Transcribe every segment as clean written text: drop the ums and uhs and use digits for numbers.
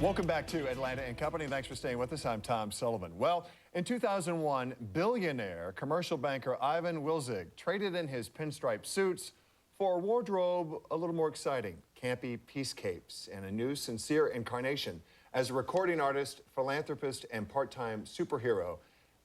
Welcome back to Atlanta & Company. Thanks for staying with us. I'm Tom Sullivan. Well, in 2001, billionaire commercial banker Ivan Wilczek traded in his pinstripe suits for a wardrobe a little more exciting, campy peace capes, and a new sincere incarnation. As a recording artist, philanthropist, and part-time superhero,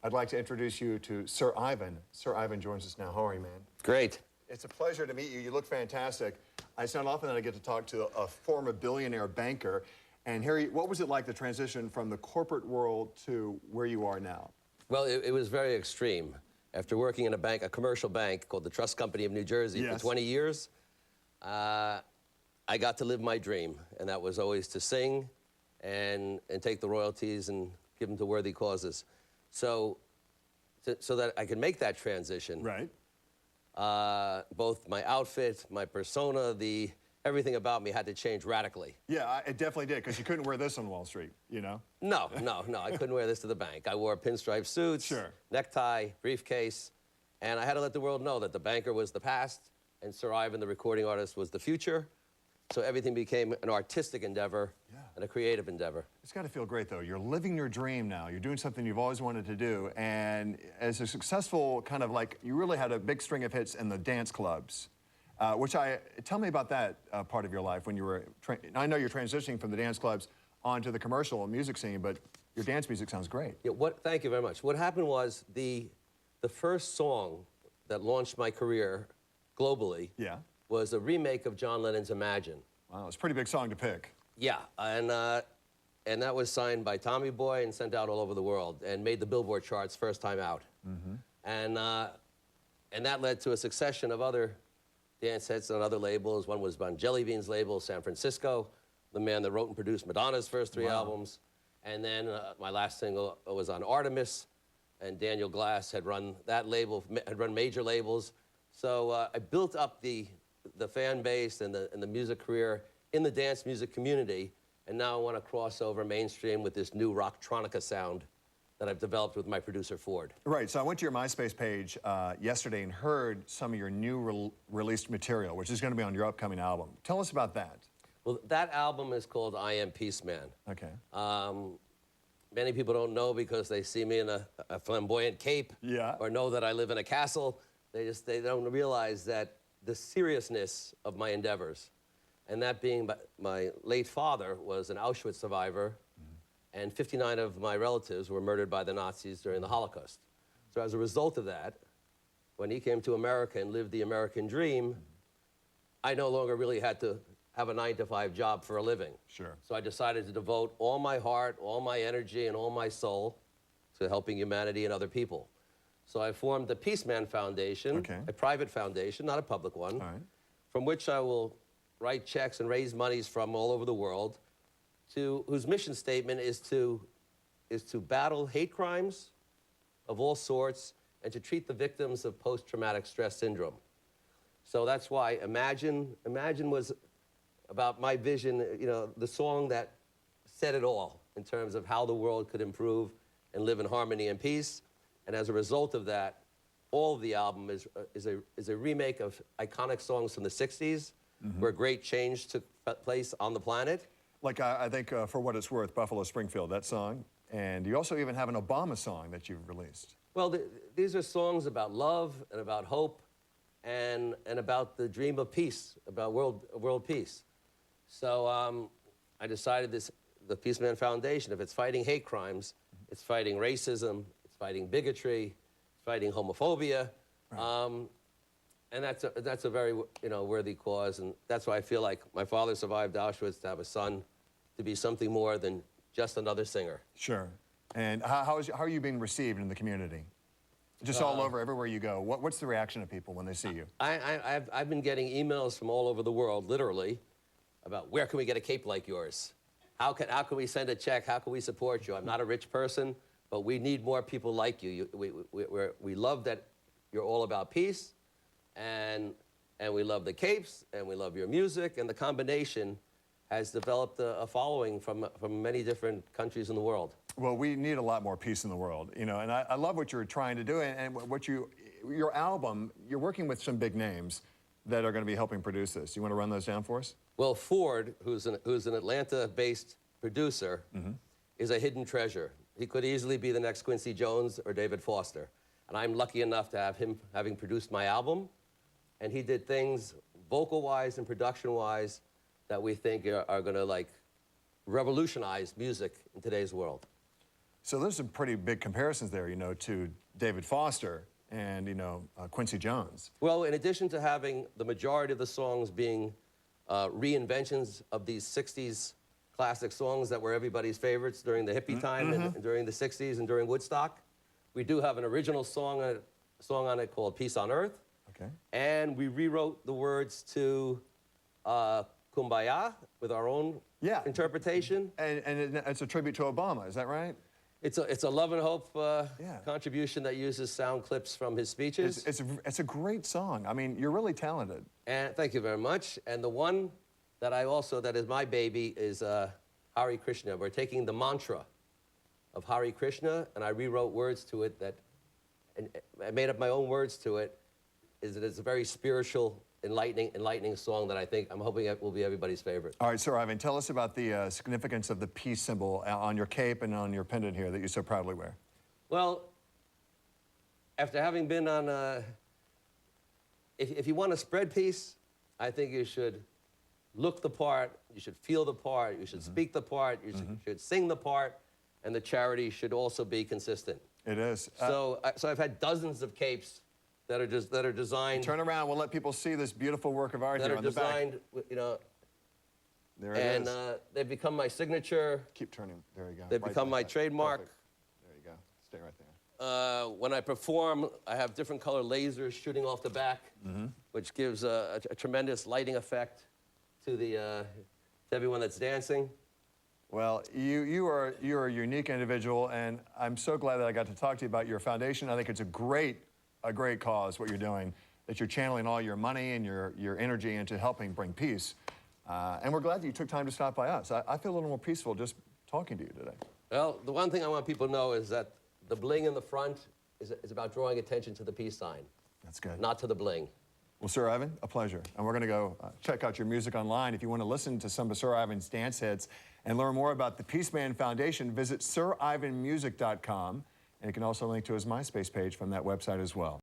I'd like to introduce you to Sir Ivan. Sir Ivan joins us now. How are you, man? Great. It's a pleasure to meet you. You look fantastic. It's not often that I get to talk to a former billionaire banker. And Harry, what was it like, the transition from the corporate world to where you are now? Well, it was very extreme. After working in a bank, a commercial bank called the Trust Company of New Jersey for 20 years, I got to live my dream, and that was always to sing and take the royalties and give them to worthy causes. So that I could make that transition, right? Both my outfit, my persona, everything about me had to change radically. Yeah, it definitely did, because you couldn't wear this on Wall Street, you know? No, I couldn't wear this to the bank. I wore pinstripe suits, necktie, briefcase, and I had to let the world know that the banker was the past and Sir Ivan, the recording artist, was the future. So everything became an artistic endeavor and a creative endeavor. It's got to feel great, though. You're living your dream now. You're doing something you've always wanted to do, and as a successful kind of like, you really had a big string of hits in the dance clubs. Tell me about that part of your life when you were, I know you're transitioning from the dance clubs onto the commercial music scene, but your dance music sounds great. Yeah, thank you very much. What happened was the first song that launched my career globally was a remake of John Lennon's Imagine. Wow, it's a pretty big song to pick. Yeah, and that was signed by Tommy Boy and sent out all over the world and made the Billboard charts first time out. And that led to a succession of other dance hits on other labels. One was on Jelly Bean's label, San Francisco, the man that wrote and produced Madonna's first 3 albums. And then my last single was on Artemis, and Daniel Glass had run that label, had run major labels. So I built up the fan base and the music career in the dance music community, and now I want to cross over mainstream with this new rocktronica sound that I've developed with my producer, Ford. Right, so I went to your MySpace page yesterday and heard some of your new released material, which is going to be on your upcoming album. Tell us about that. Well, that album is called I Am Peace Man. Okay. Many people don't know because they see me in a flamboyant cape or know that I live in a castle. They don't realize that the seriousness of my endeavors, and that being my late father was an Auschwitz survivor, and 59 of my relatives were murdered by the Nazis during the Holocaust. So as a result of that, when he came to America and lived the American dream, I no longer really had to have a 9-to-5 job for a living. Sure. So I decided to devote all my heart, all my energy, and all my soul to helping humanity and other people. So I formed the Peace Man Foundation, a private foundation, not a public one, from which I will write checks and raise monies from all over the world, whose mission statement is to battle hate crimes of all sorts and to treat the victims of post-traumatic stress syndrome. So that's why Imagine was about my vision, you know, the song that said it all in terms of how the world could improve and live in harmony and peace. And as a result of that, all of the album is a remake of iconic songs from the 60s, where great change took place on the planet. Like, I think, For What It's Worth, Buffalo Springfield, that song. And you also even have an Obama song that you've released. Well, these are songs about love and about hope and about the dream of peace, about world peace. So I decided the Peace Man Foundation, if it's fighting hate crimes, it's fighting racism, it's fighting bigotry, it's fighting homophobia. And that's a very worthy cause, and that's why I feel like my father survived Auschwitz, to have a son, to be something more than just another singer. Sure. And how are you being received in the community? Just all over, everywhere you go. What's the reaction of people when they see you? I've been getting emails from all over the world, literally, about where can we get a cape like yours? How can we send a check? How can we support you? I'm not a rich person, but we need more people like you. We love that you're all about peace. And we love the capes, and we love your music, and the combination has developed a following from many different countries in the world. Well, we need a lot more peace in the world, you know, and I love what you're trying to do, and your album, you're working with some big names that are going to be helping produce this. You want to run those down for us? Well, Ford, who's an Atlanta-based producer is a hidden treasure. He could easily be the next Quincy Jones or David Foster. And I'm lucky enough to have him having produced my album. And he did things vocal-wise and production-wise that we think are gonna like revolutionize music in today's world. So there's some pretty big comparisons there, you know, to David Foster and, you know, Quincy Jones. Well, in addition to having the majority of the songs being reinventions of these 60s classic songs that were everybody's favorites during the hippie time and during the 60s and during Woodstock, we do have an original song on it called Peace on Earth. Okay. And we rewrote the words to Kumbaya with our own interpretation. And it's a tribute to Obama, is that right? It's a love and hope contribution that uses sound clips from his speeches. It's a great song. I mean, you're really talented. And thank you very much. And the one that that is my baby is Hare Krishna. We're taking the mantra of Hare Krishna, and I rewrote words to it and I made up my own words to it. It's a very spiritual, enlightening song that I'm hoping it will be everybody's favorite. All right, Sir Ivan, tell us about the significance of the peace symbol on your cape and on your pendant here that you so proudly wear. Well, after having been on, if you want to spread peace, I think you should look the part, you should feel the part, you should speak the part, you should sing the part, and the charity should also be consistent. It is. So I've had dozens of capes that are designed. Turn around. We'll let people see this beautiful work of art that here are on the back. designed, you know. There it is. And they've become my signature. Keep turning. There you go. They've become my trademark. Perfect. There you go. Stay right there. When I perform, I have different color lasers shooting off the back, which gives a tremendous lighting effect to everyone that's dancing. Well, you're a unique individual, and I'm so glad that I got to talk to you about your foundation. I think it's a great cause, what you're doing, that you're channeling all your money and your energy into helping bring peace. And we're glad that you took time to stop by us. I feel a little more peaceful just talking to you today. Well, the one thing I want people to know is that the bling in the front is about drawing attention to the peace sign. That's good. Not to the bling. Well, Sir Ivan, a pleasure. And we're going to go check out your music online. If you want to listen to some of Sir Ivan's dance hits and learn more about the Peace Man Foundation, visit SirIvanMusic.com. And you can also link to his MySpace page from that website as well.